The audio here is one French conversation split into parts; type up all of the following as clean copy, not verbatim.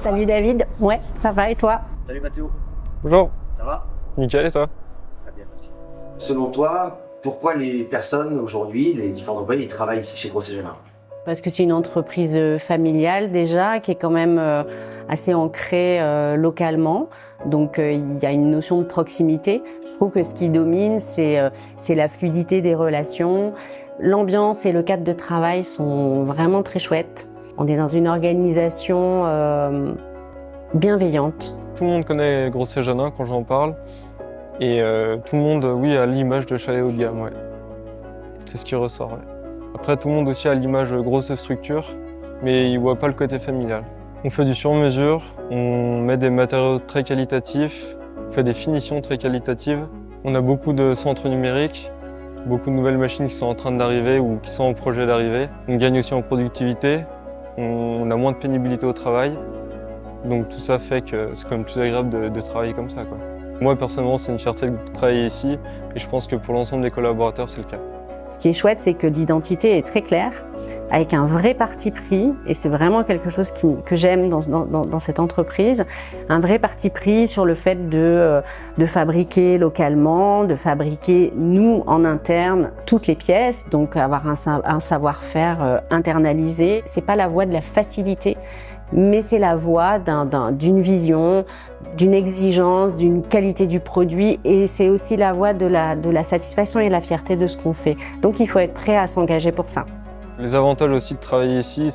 Salut David, ouais, ça va et toi? Salut Mathéo, Bonjour, ça va? nickel et toi? Très bien, merci. Selon toi, pourquoi les personnes aujourd'hui, les différents employés, ils travaillent ici chez Grosset Janin? Parce que c'est une entreprise familiale déjà, qui est quand même assez ancrée localement. Donc il y a une notion de proximité. Je trouve que ce qui domine, c'est la fluidité des relations. L'ambiance et le cadre de travail sont vraiment très chouettes. On est dans une organisation bienveillante. Tout le monde connaît Grosset Janin quand j'en parle. Et tout le monde, oui, a l'image de chalet haut de gamme, ouais. C'est ce qui ressort, ouais. Après, tout le monde aussi a l'image grosse structure, mais il ne voit pas le côté familial. On fait du sur-mesure, on met des matériaux très qualitatifs, on fait des finitions très qualitatives. On a beaucoup de centres numériques, beaucoup de nouvelles machines qui sont en train d'arriver ou qui sont en projet d'arriver. On gagne aussi en productivité, on a moins de pénibilité au travail. Donc tout ça fait que c'est quand même plus agréable de travailler comme ça, quoi. Moi, personnellement, c'est une fierté de travailler ici et je pense que pour l'ensemble des collaborateurs, c'est le cas. Ce qui est chouette, c'est que l'identité est très claire, avec un vrai parti pris, et c'est vraiment quelque chose que j'aime dans cette entreprise, un vrai parti pris sur le fait de fabriquer localement, de fabriquer, nous, en interne, toutes les pièces, donc avoir un savoir-faire internalisé. C'est pas la voie de la facilité, mais c'est la voie d'une vision, d'une exigence, d'une qualité du produit, et c'est aussi la voie de la satisfaction et de la fierté de ce qu'on fait. Donc il faut être prêt à s'engager pour ça. Les avantages aussi de travailler ici,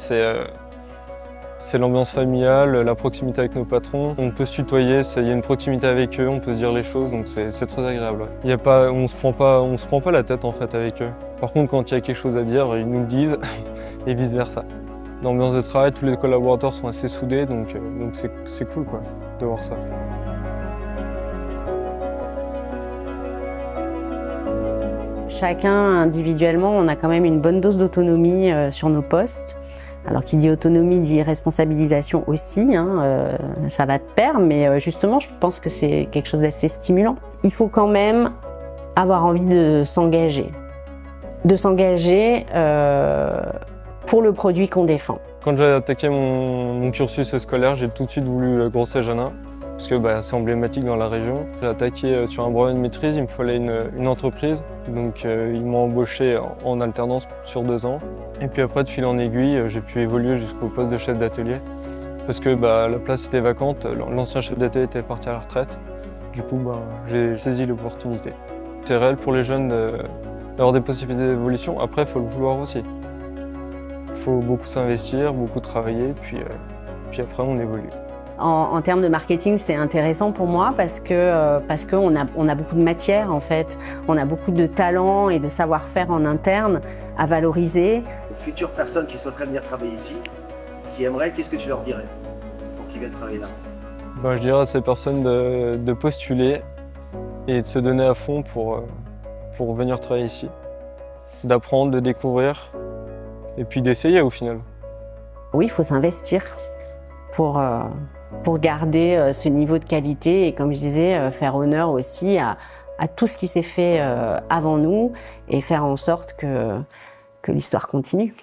c'est l'ambiance familiale, la proximité avec nos patrons. On peut se tutoyer, il y a une proximité avec eux, on peut se dire les choses, donc c'est très agréable. Il y a pas, on se prend pas la tête en fait avec eux. Par contre, quand il y a quelque chose à dire, ils nous le disent et vice versa. L'ambiance de travail, tous les collaborateurs sont assez soudés, donc c'est cool quoi, de voir ça. Chacun individuellement, on a quand même une bonne dose d'autonomie sur nos postes. Alors qui dit autonomie dit responsabilisation aussi, ça va de pair, mais justement je pense que c'est quelque chose d'assez stimulant. Il faut quand même avoir envie de s'engager. Pour le produit qu'on défend. Quand j'ai attaqué mon cursus scolaire, j'ai tout de suite voulu Grosset Janin, parce que c'est emblématique dans la région. J'ai attaqué sur un brevet de maîtrise, il me fallait une entreprise, donc ils m'ont embauché en alternance sur 2 ans. Et puis après, de fil en aiguille, j'ai pu évoluer jusqu'au poste de chef d'atelier, parce que la place était vacante, l'ancien chef d'atelier était parti à la retraite. Du coup, j'ai saisi l'opportunité. C'est réel pour les jeunes d'avoir des possibilités d'évolution, après il faut le vouloir aussi. Il faut beaucoup s'investir, beaucoup travailler, puis après on évolue. En termes de marketing, c'est intéressant pour moi parce qu'on a beaucoup de matière en fait. On a beaucoup de talent et de savoir-faire en interne à valoriser. Les futures personnes qui souhaiteraient venir travailler ici, qui aimeraient, qu'est-ce que tu leur dirais pour qu'ils viennent travailler là? Je dirais à ces personnes de postuler et de se donner à fond pour venir travailler ici. D'apprendre, de découvrir. Et puis d'essayer au final. Oui, il faut s'investir pour garder ce niveau de qualité et comme je disais, faire honneur aussi à tout ce qui s'est fait avant nous et faire en sorte que l'histoire continue.